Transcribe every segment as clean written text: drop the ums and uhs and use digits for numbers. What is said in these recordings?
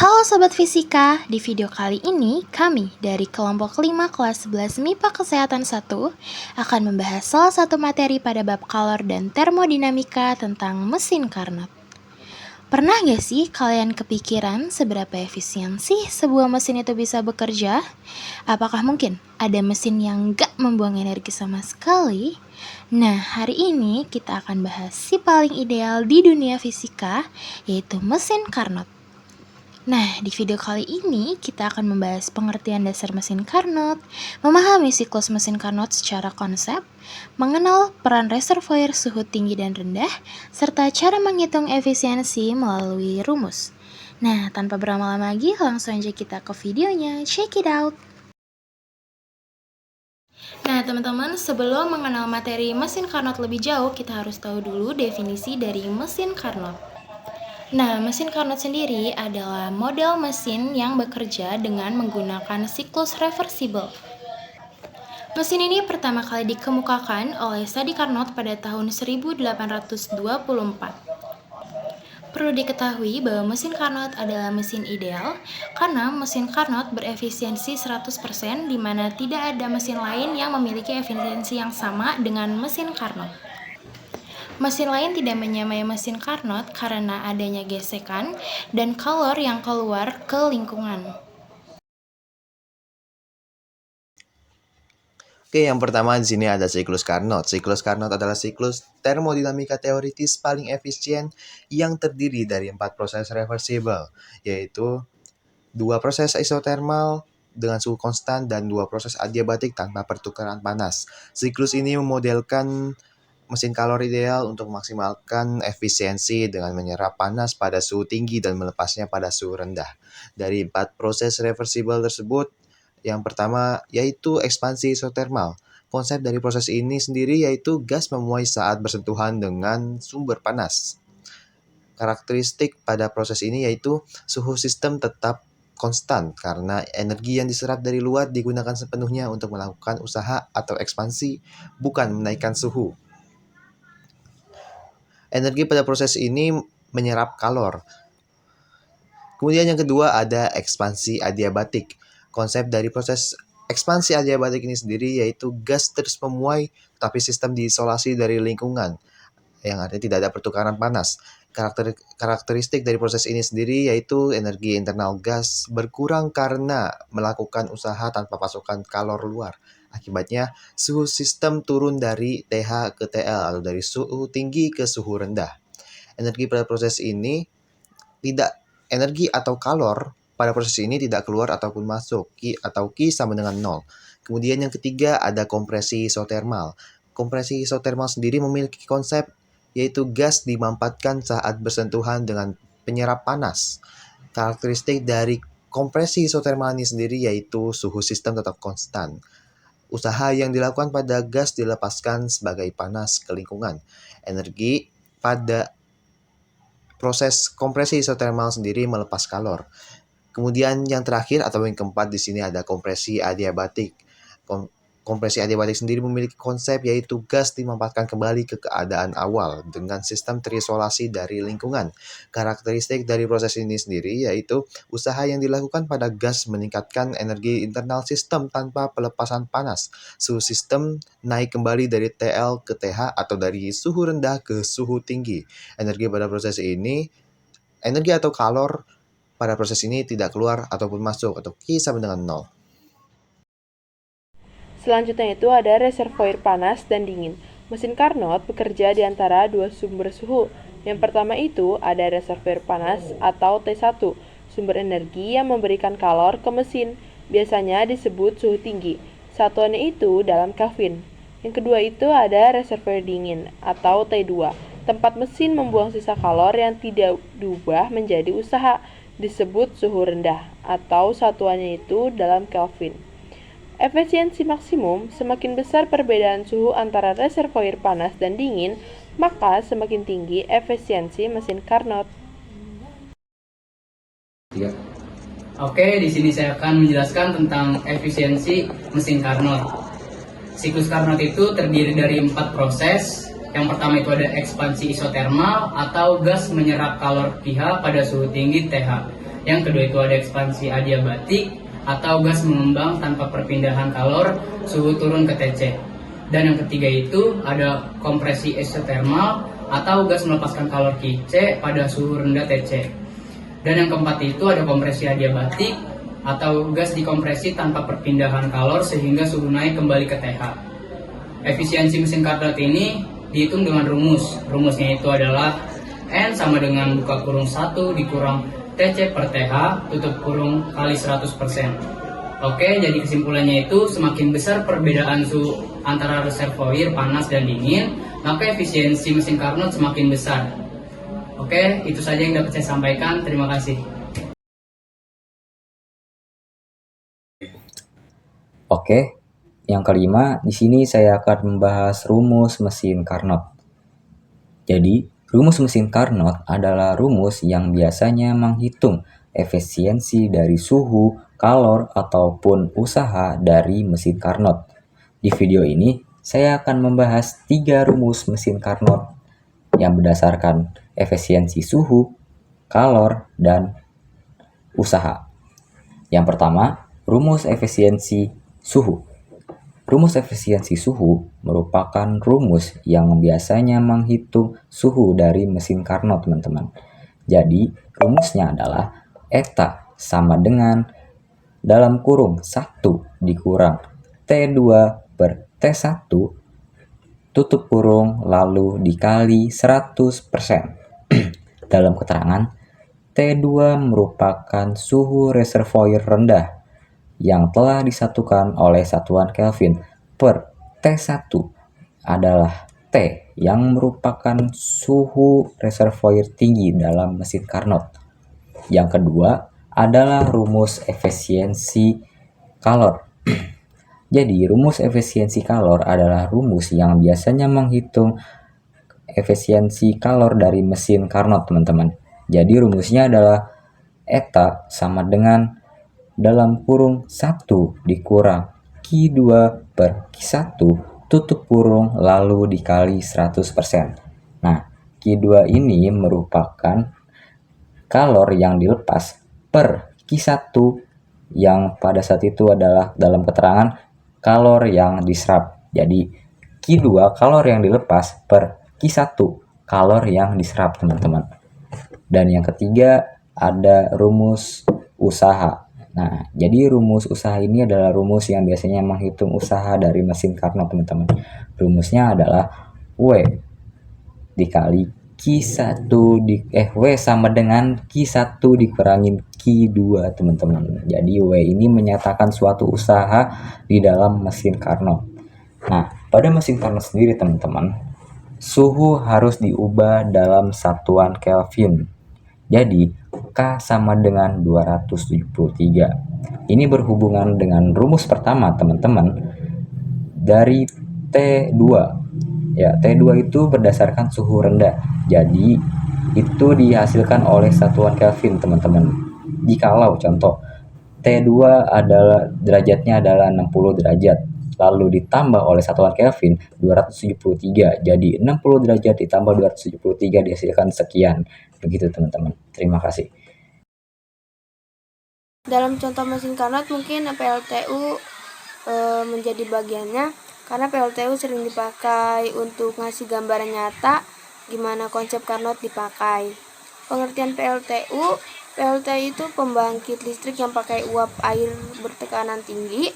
Halo Sobat Fisika, di video kali ini kami dari kelompok 5 kelas 11 MIPA Kesehatan 1 akan membahas salah satu materi pada bab kalor dan termodinamika tentang mesin Carnot. Pernah gak sih kalian kepikiran seberapa efisiensi sebuah mesin itu bisa bekerja? Apakah mungkin ada mesin yang gak membuang energi sama sekali? Nah, hari ini kita akan bahas si paling ideal di dunia fisika, yaitu mesin Carnot. Nah, di video kali ini kita akan membahas pengertian dasar mesin Carnot, memahami siklus mesin Carnot secara konsep, mengenal peran reservoir suhu tinggi dan rendah, serta cara menghitung efisiensi melalui rumus. Nah, tanpa berlama-lama lagi, langsung aja kita ke videonya. Check it out! Nah, teman-teman, sebelum mengenal materi mesin Carnot lebih jauh, kita harus tahu dulu definisi dari mesin Carnot. Nah, mesin Carnot sendiri adalah model mesin yang bekerja dengan menggunakan siklus reversible. Mesin ini pertama kali dikemukakan oleh Sadi Carnot pada tahun 1824. Perlu diketahui bahwa mesin Carnot adalah mesin ideal karena mesin Carnot berefisiensi 100%, di mana tidak ada mesin lain yang memiliki efisiensi yang sama dengan mesin Carnot. Mesin lain tidak menyamai mesin Carnot karena adanya gesekan dan kalor yang keluar ke lingkungan. Oke, yang pertama di sini ada siklus Carnot. Siklus Carnot adalah siklus termodinamika teoritis paling efisien yang terdiri dari 4 proses reversible, yaitu 2 proses isotermal dengan suhu konstan dan 2 proses adiabatik tanpa pertukaran panas. Siklus ini memodelkan mesin kalor ideal untuk memaksimalkan efisiensi dengan menyerap panas pada suhu tinggi dan melepasnya pada suhu rendah. Dari 4 proses reversible tersebut, yang pertama yaitu ekspansi isotermal. Konsep dari proses ini sendiri yaitu gas memuai saat bersentuhan dengan sumber panas. Karakteristik pada proses ini yaitu suhu sistem tetap konstan karena energi yang diserap dari luar digunakan sepenuhnya untuk melakukan usaha atau ekspansi, bukan menaikkan suhu. Energi pada proses ini menyerap kalor. Kemudian yang kedua ada ekspansi adiabatik. Konsep dari proses ekspansi adiabatik ini sendiri yaitu gas terus memuai tapi sistem diisolasi dari lingkungan, yang artinya tidak ada pertukaran panas. Karakteristik dari proses ini sendiri yaitu energi internal gas berkurang karena melakukan usaha tanpa pasokan kalor luar. Akibatnya, suhu sistem turun dari TH ke TL atau dari suhu tinggi ke suhu rendah. Energi pada proses ini energi atau kalor pada proses ini tidak keluar ataupun masuk, Q sama dengan 0. Kemudian yang ketiga ada kompresi isotermal. Kompresi isotermal sendiri memiliki konsep yaitu gas dimampatkan saat bersentuhan dengan penyerap panas. Karakteristik dari kompresi isotermal ini sendiri yaitu suhu sistem tetap konstan. Usaha yang dilakukan pada gas dilepaskan sebagai panas ke lingkungan. Energi pada proses kompresi isotermal sendiri melepas kalor. Kemudian yang terakhir atau yang keempat di sini ada kompresi adiabatik. Kompresi adiabatik sendiri memiliki konsep yaitu gas dimampatkan kembali ke keadaan awal dengan sistem terisolasi dari lingkungan. Karakteristik dari proses ini sendiri yaitu usaha yang dilakukan pada gas meningkatkan energi internal sistem tanpa pelepasan panas. Suhu sistem naik kembali dari TL ke TH atau dari suhu rendah ke suhu tinggi. Energi atau kalor pada proses ini tidak keluar ataupun masuk atau Q sama dengan 0. Selanjutnya itu ada reservoir panas dan dingin. Mesin Carnot bekerja di antara dua sumber suhu. Yang pertama itu ada reservoir panas atau T1, sumber energi yang memberikan kalor ke mesin, biasanya disebut suhu tinggi. Satuannya itu dalam Kelvin. Yang kedua itu ada reservoir dingin atau T2, tempat mesin membuang sisa kalor yang tidak diubah menjadi usaha, disebut suhu rendah atau satuannya itu dalam Kelvin. Efisiensi maksimum, semakin besar perbedaan suhu antara reservoir panas dan dingin, maka semakin tinggi efisiensi mesin Carnot. Oke, di sini saya akan menjelaskan tentang efisiensi mesin Carnot. Siklus Carnot itu terdiri dari 4 proses. Yang pertama itu ada ekspansi isotermal atau gas menyerap kalor pH pada suhu tinggi TH. Yang kedua itu ada ekspansi adiabatik atau gas mengembang tanpa perpindahan kalor suhu turun ke TC. Dan yang ketiga itu ada kompresi isotermal atau gas melepaskan kalor QC pada suhu rendah TC. Dan yang keempat itu ada kompresi adiabatik atau gas dikompresi tanpa perpindahan kalor sehingga suhu naik kembali ke TH. Efisiensi mesin Carnot ini dihitung dengan rumus. Rumusnya itu adalah N sama dengan buka kurung 1 dikurang TC per TH tutup kurung kali 100%. Oke, jadi kesimpulannya itu semakin besar perbedaan suhu antara reservoir panas dan dingin, maka efisiensi mesin Carnot semakin besar. Oke, itu saja yang dapat saya sampaikan. Terima kasih. Oke, yang kelima, di sini saya akan membahas rumus mesin Carnot. Jadi, rumus mesin Carnot adalah rumus yang biasanya menghitung efisiensi dari suhu, kalor, ataupun usaha dari mesin Carnot. Di video ini, saya akan membahas 3 rumus mesin Carnot yang berdasarkan efisiensi suhu, kalor, dan usaha. Yang pertama, rumus efisiensi suhu. Rumus efisiensi suhu merupakan rumus yang biasanya menghitung suhu dari mesin Carnot, teman-teman. Jadi, rumusnya adalah eta sama dengan dalam kurung 1 dikurang T2 per T1 tutup kurung lalu dikali 100%. Dalam keterangan, T2 merupakan suhu reservoir rendah yang telah disatukan oleh satuan Kelvin per T1 adalah T yang merupakan suhu reservoir tinggi dalam mesin Carnot. Yang kedua adalah rumus efisiensi kalor. Jadi rumus efisiensi kalor adalah rumus yang biasanya menghitung efisiensi kalor dari mesin Carnot, teman-teman. Jadi rumusnya adalah eta sama dengan dalam kurung 1 dikurang Q2 per Q1 tutup kurung lalu dikali 100%. Nah, Q2 ini merupakan kalor yang dilepas per Q1 yang pada saat itu adalah dalam keterangan kalor yang diserap. Jadi Q2 kalor yang dilepas per Q1 kalor yang diserap, teman-teman. Dan yang ketiga ada rumus usaha. Nah, jadi rumus usaha ini adalah rumus yang biasanya menghitung usaha dari mesin Carnot, teman-teman. Rumusnya adalah W dikali Q1 W sama dengan Q1 dikurangin Q2, teman-teman. Jadi W ini menyatakan suatu usaha di dalam mesin Carnot. Nah, pada mesin Carnot sendiri, teman-teman, suhu harus diubah dalam satuan Kelvin. Jadi, K sama dengan 273. Ini berhubungan dengan rumus pertama, teman-teman, dari T2. Ya, T2 itu berdasarkan suhu rendah. Jadi, itu dihasilkan oleh satuan Kelvin, teman-teman. Jikalau contoh T2 adalah derajatnya adalah 60 derajat, lalu ditambah oleh satuan Kelvin 273. Jadi 60 derajat ditambah 273 dihasilkan sekian. Begitu, teman-teman. Terima kasih. Dalam contoh mesin Carnot mungkin PLTU menjadi bagiannya, karena PLTU sering dipakai untuk ngasih gambaran nyata gimana konsep Carnot dipakai. Pengertian PLTU itu pembangkit listrik yang pakai uap air bertekanan tinggi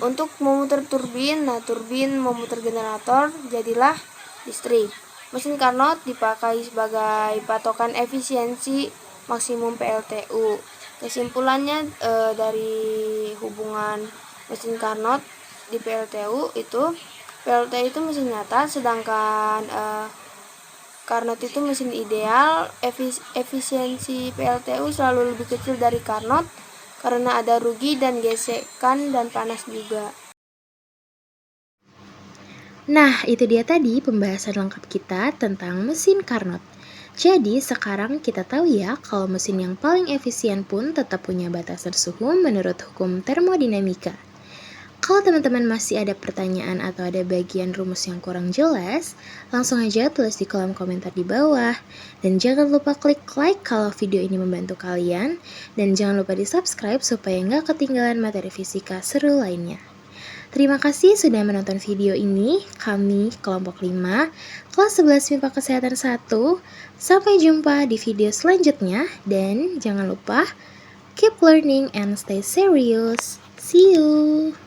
untuk memutar turbin. Nah, turbin memutar generator, jadilah listrik. Mesin Carnot dipakai sebagai patokan efisiensi maksimum PLTU. Kesimpulannya dari hubungan mesin Carnot di PLTU itu mesin nyata, sedangkan Carnot itu mesin ideal. Efisiensi PLTU selalu lebih kecil dari Carnot karena ada rugi dan gesekan dan panas juga. Nah, itu dia tadi pembahasan lengkap kita tentang mesin Carnot. Jadi, sekarang kita tahu ya kalau mesin yang paling efisien pun tetap punya batasan suhu menurut hukum termodinamika. Kalau teman-teman masih ada pertanyaan atau ada bagian rumus yang kurang jelas, langsung aja tulis di kolom komentar di bawah. Dan jangan lupa klik like kalau video ini membantu kalian. Dan jangan lupa di subscribe supaya nggak ketinggalan materi fisika seru lainnya. Terima kasih sudah menonton video ini. Kami kelompok 5, kelas 11 MIPA Kesehatan 1. Sampai jumpa di video selanjutnya. Dan jangan lupa keep learning and stay serious. See you!